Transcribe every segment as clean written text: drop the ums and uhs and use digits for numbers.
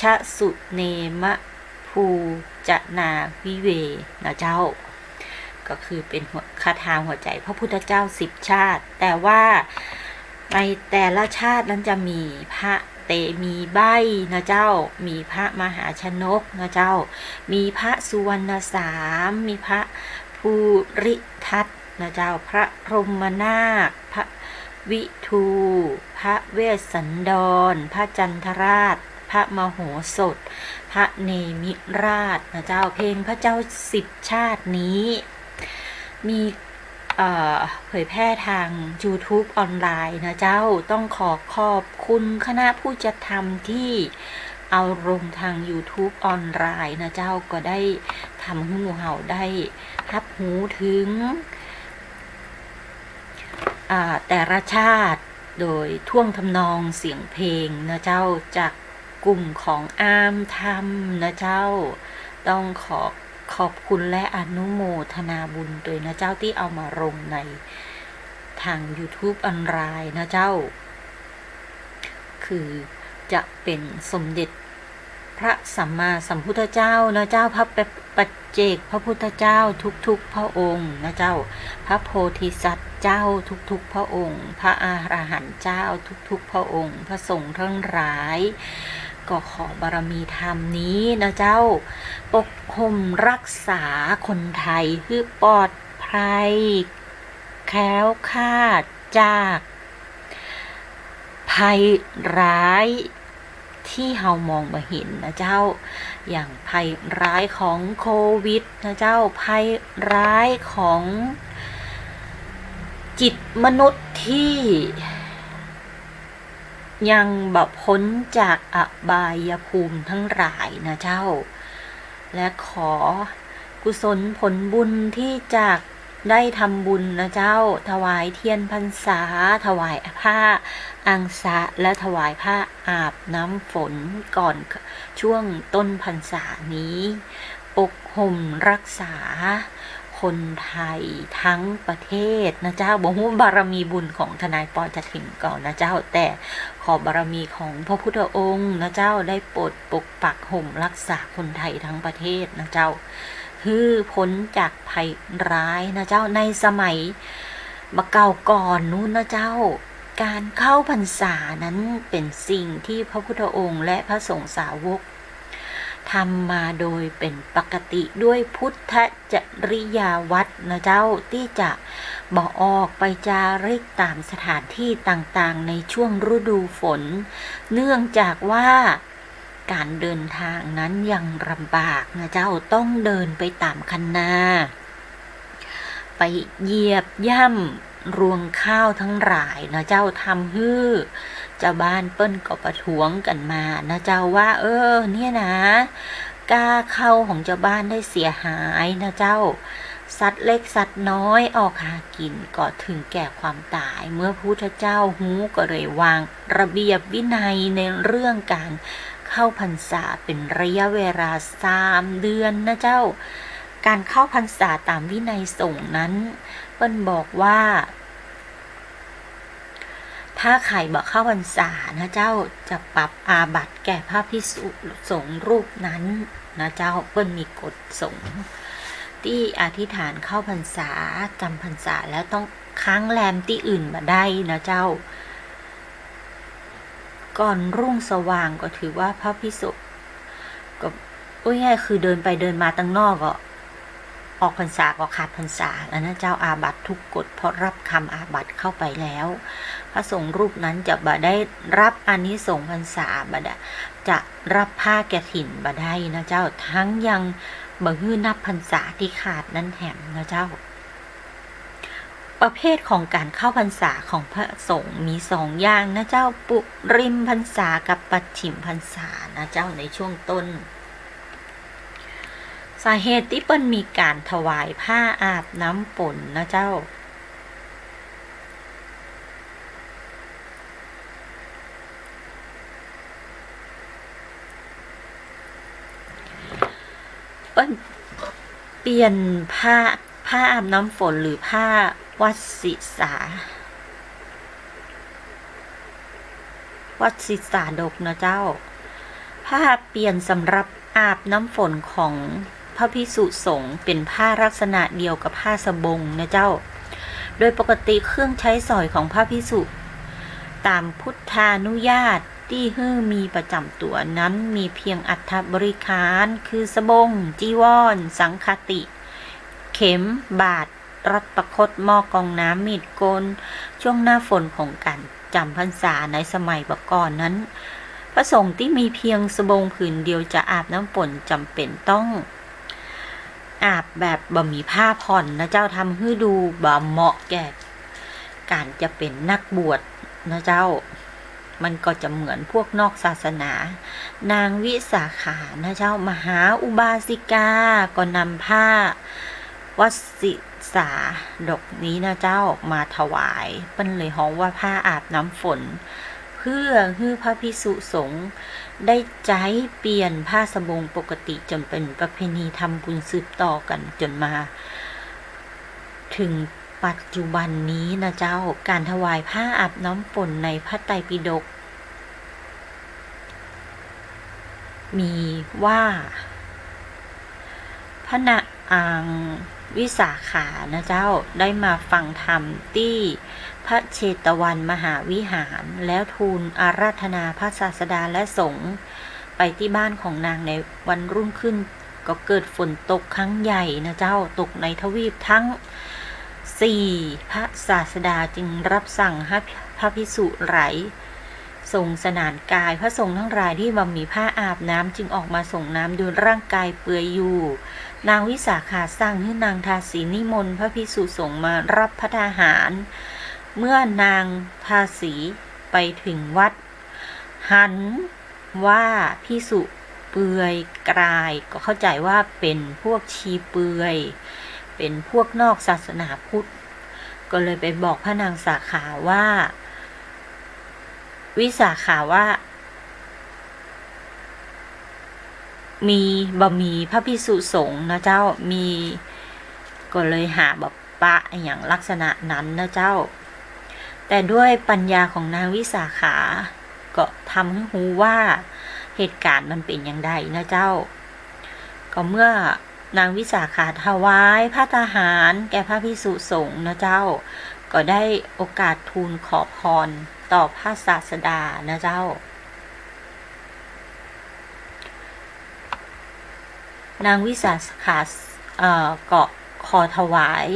ชสุเนมะภูจนาวิเวนะเจ้าก็คือเป็นคาถาหัวใจพระพุทธเจ้า10 ชาติแต่ว่าในแต่ละชาตินั้นจะมีพระเตมีใบนะเจ้ามีพระมหาชนกนะเจ้ามีพระสุวรรณสามมีพระภูริทัตนะเจ้าพระพรหมนาคพระวิทูพระเวสสันดรพระจันทราชพระมโหสถพระเนมิราชนะเจ้าเพลงพระเจ้า10 ชาตินี้มีเผยแพร่ทาง YouTube ออนไลน์นะเจ้าต้องขอบคุณคณะผู้จัดทำที่เอาลงทาง YouTube ออนไลน์นะเจ้าก็ได้ทำให้หมู่เฮาได้รับหูถึงแต่ละชาติโดยท่วงทำนองเสียงเพลงนะเจ้าจากกลุ่มของอาร์มทำนะเจ้าต้องขอบคุณและอนุโมทนาบุญโดยนะเจ้าที่เอามาลงในทาง YouTube ออนไลน์นะเจ้าคือจะเป็นสมเด็จพระสัมมาสัมพุทธเจ้านะเจ้าพระปัจเจกพระพุทธเจ้าทุกๆพระองค์นะเจ้าพระโพธิสัตว์เจ้าทุกๆพระองค์พระอรหันต์เจ้าทุกๆพระองค์พระสงฆ์ทั้งหลายก็ขอบารมีธรรมนี้นะเจ้าปกคลุมรักษาคนไทยให้ปลอดภัยแคล้วคลาดจากภัยร้ายที่เฮามองมาเห็นนะเจ้าอย่างภัยร้ายของโควิดนะเจ้าภัยร้ายของจิตมนุษย์ที่ยังแบบพ้นจากอบายภูมิทั้งหลายนะเจ้าและขอกุศลผลบุญที่จากได้ทำบุญนะเจ้าถวายเทียนพรรษาถวายผ้าอังสะและถวายผ้าอาบน้ำฝนก่อนช่วงต้นพรรษานี้ปกห่มรักษาคนไทยทั้งประเทศนะเจ้าบ่ฮู้บารมีบุญของทนายปอจะถึงก่อนนะเจ้าแต่ขอบารมีของพระพุทธองค์นะเจ้าได้โปรดปกปักห่มรักษาคนไทยทั้งประเทศนะเจ้าคือพ้นจากภัยร้ายนะเจ้าในสมัยเก่าก่อนนู้นนะเจ้าการเข้าพรรษานั้นเป็นสิ่งที่พระพุทธองค์และพระสงฆ์สาวกทำมาโดยเป็นปกติด้วยพุทธจริยาวัดนะเจ้าที่จะบอกออกไปจาริกตามสถานที่ต่างๆในช่วงฤดูฝนเนื่องจากว่าการเดินทางนั้นยังลำบากนะเจ้าต้องเดินไปตามคันนาไปเหยียบย่ำรวงข้าวทั้งหลายนะเจ้าทำฮื้อเจ้าบ้านเปิ้นก็ประท้วงกันมานะเจ้าว่าเนี่ยนะกล้าเข้าของเจ้าบ้านได้เสียหายนะเจ้าสัตว์เล็กสัตว์น้อยออกหากินก็ถึงแก่ความตายเมื่อพระพุทธเจ้าฮู้ก็เลยวางระเบียบวินัยในเรื่องการเข้าพรรษาเป็นระยะเวลา3 เดือนนะเจ้าการเข้าพรรษาตามวินัยสงฆ์นั้นเปิ้นบอกว่าถ้าใครบอกเข้าพรรษานะเจ้าจะปรับอาบัติแก่พระภิกษุสงฆ์รูปนั้นนะเจ้าเปิ้นมีกฎสงฆ์ที่อธิษฐานเข้าพรรษาจำพรรษาแล้วต้องค้างแรมที่อื่นมาได้นะเจ้าก่อนรุ่งสว่างก็ถือว่าพระภิกษุก็ง่ายคือเดินไปเดินมาตั้งนอกก็ออกพรรษาก็ขาดพรรษาแล้วนะเจ้าอาบัติทุกกฎเพราะรับคำอาบัติเข้าไปแล้วพระสงฆ์รูปนั้นจะบ่ได้รับอานิสงส์พรรษาบ่ได้จะรับผ้ากฐินบ่ได้นะเจ้าทั้งยังบ่ฮื้อนับพรรษาที่ขาดนั้นแถมนะเจ้าประเภทของการเข้าพรรษาของพระสงฆ์มี2 อย่างนะเจ้าปุริมพรรษากับปัจฉิมพรรษานะเจ้าในช่วงต้นสาเหตุที่เปิ้นมีการถวายผ้าอาบน้ำฝนนะเจ้าเปิ้นเปลี่ยนผ้าอาบน้ำฝนหรือผ้าวัดศิษาดกนะเจ้าผ ผ้าเปลี่ยนสำหรับอาบน้ำฝนของพระภิกษุสงฆ์เป็นผ้าลักษณะเดียวกับผ้าสบงนะเจ้าโดยปกติเครื่องใช้สอยของพระภิกษุตามพุทธานุญาตที่มีประจำตัวนั้นมีเพียงอัฐบริขารคือสบงจีวรสังฆติ เข็มบาทรัดประคตหม้อกองน้ำมีดโกนช่วงหน้าฝนของการจำพรรษาในสมัยก่อนนั้นพระสงฆ์ที่มีเพียงสบงผืนเดียวจะอาบน้ำฝนจำเป็นต้องอาบแบบบ่มีผ้าผ่อนนะเจ้าทำให้ดูบ่เหมาะแก่การจะเป็นนักบวชนะเจ้ามันก็จะเหมือนพวกนอกศาสนา นางวิสาขานะเจ้ามหาอุบาสิกาก็นำผ้าวัสสิสาดกนี้นะเจ้ามาถวายเป็นเลยฮ้องว่าผ้าอาบน้ำฝนเพื่อให้พระภิกษุสงฆ์ได้ใจเปลี่ยนผ้าสบงปกติจนเป็นประเพณีทำบุญสืบต่อกันจนมาถึงปัจจุบันนี้นะเจ้าการถวายผ้าอาบน้ำฝนในพระไตรปิฎกมีว่าพระนางวิสาขานะเจ้าได้มาฟังธรรมที่พระเชตวันมหาวิหารแล้วทูลอาราธนาพระศาสดาและสงฆ์ไปที่บ้านของนางในวันรุ่งขึ้นก็เกิดฝนตกครั้งใหญ่นะเจ้าตกในทวีปทั้ง4พระศาสดาจึงรับสั่งให้พระภิกษุไหลทรงสนานกายพระสงฆ์ทั้งหลายที่บ่มีผ้าอาบน้ำจึงออกมาส่งน้ำดูร่างกายเปื่อยอยู่นางวิสาขาสั่งให้นางทาสีนิมนต์พระภิกษุสงฆ์มารับพระทหารเมื่อนางทาสีไปถึงวัดหันว่าภิกษุเปื่อยกรายก็เข้าใจว่าเป็นพวกชีเปื่อยเป็นพวกนอกศาสนาพุทธก็เลยไปบอกพระนางสาขาว่าวิสาขาว่ามีพระภิกษุสงฆ์นะเจ้ามีก็เลยหาแบบปะอย่างลักษณะนั้นนะเจ้าแต่ด้วยปัญญาของนางวิสาขาก็ทำให้รู้ว่าเหตุการณ์มันเป็นอย่างไรนะเจ้าก็เมื่อนางวิสาขาถวายพระทหารแก่พระภิกษุสงฆ์นะเจ้าก็ได้โอกาสทูลขอพรต่อพระศาสดานะเจ้านางวิสาขาก็ขอถวาย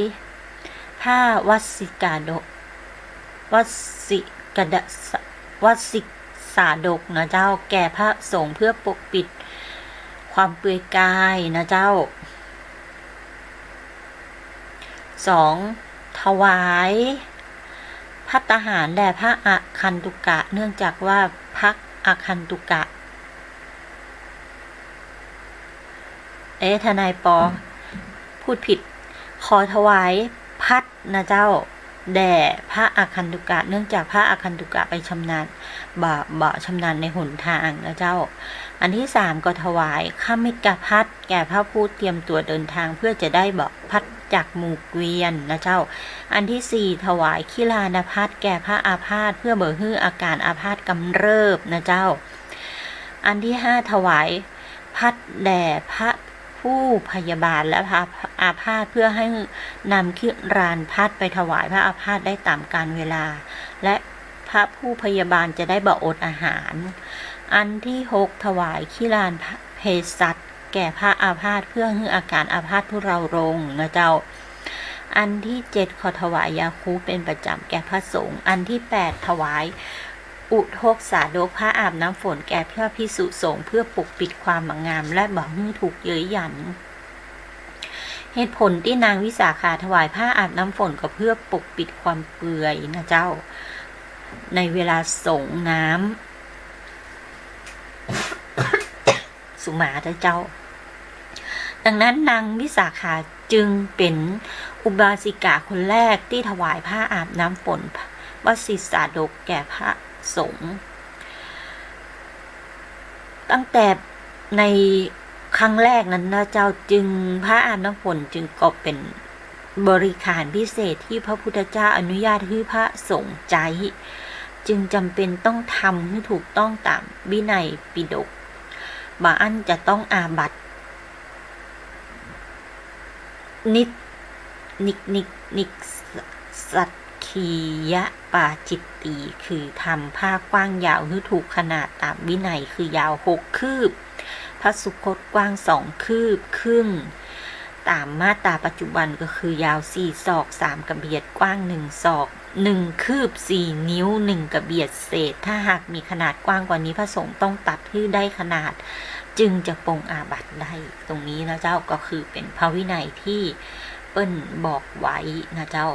ผ้าวัสสิกาดกวัสสิกสาดกนะเจ้าแก่พระสงฆ์เพื่อปกปิดความเปื่อยกายนะเจ้า2ถวายภัตตาหารแด่พระอคันตุกะเนื่องจากว่าพระอคันตุกะทนายปอพูดผิดขอถวายพัดนะเจ้าแด่พระอคันตุกะเนื่องจากพระอคันตุกะไปชำนาญชำนาญในหนทางนะเจ้าอันที่3ก็ถวายข้ามิกพัดแก่พระผู้เตรียมตัวเดินทางเพื่อจะได้พัดจากหมู่เกวียนนะเจ้าอันที่4ถวายขิลานพัดแก่พระอาพาธเพื่อเบิกฮื้ออาการอาพาธกำเริบนะเจ้าอันที่5ถวายพัดแด่พระผู้พยาบาลและพระอาพาธเพื่อให้นำขิรานพัดไปถวายพระอาพาธได้ตามกาลเวลาและพระผู้พยาบาลจะได้อดอาหารอันที่6ถวายขิรานเภสัชแก่พระอาพาธเพื่อให้อาการอาพาธทุเราลงนะเจ้าอันที่7ขอถวายยาคูเป็นประจำแก่พระสงฆ์อันที่8ถวายอุทกสาดกผ้าอาบน้ำฝนแก่พระภิกษุสงฆ์เพื่อปกปิดความงามและบ่ให้ถูกเย้ยหยันเหตุผลที่นางวิสาขาถวายผ้าอาบน้ำฝนก็เพื่อปกปิดความเปื่อยนะเจ้าในเวลาสงน้ำ สุมาเจ้าดังนั้นนางวิสาขาจึงเป็นอุบาสิกาคนแรกที่ถวายผ้าอาบน้ำฝนวัสสิสาดกแก่พระสงฆ์ตั้งแต่ในครั้งแรกนั้นนะเจ้าจึงผ้าอาบน้ำฝนจึงก็เป็นบริขารพิเศษที่พระพุทธเจ้าอนุญาตให้พระสงฆ์ใจจึงจำเป็นต้องทำให้ถูกต้องตามวินัยปิฎก บาอันจะต้องอาบัตินิกสัตคียะปาจิตตีคือทำผ้ากว้างยาวให้ถูกขนาดตามวินัยคือยาว6 คืบพระสุคตกว้าง2 คืบครึ่งตามมาตราปัจจุบันก็คือยาว4 ศอก3 กระเบียดกว้าง1 ศอก1 คืบ4 นิ้ว1 กระเบียดเศษถ้าหากมีขนาดกว้างกว่านี้พระสงฆ์ต้องตัดให้ได้ขนาดจึงจะปรงอาบัติได้ตรงนี้นะเจ้าก็คือเป็นพระวินัยที่เปิ้นบอกไว้นะเจ้า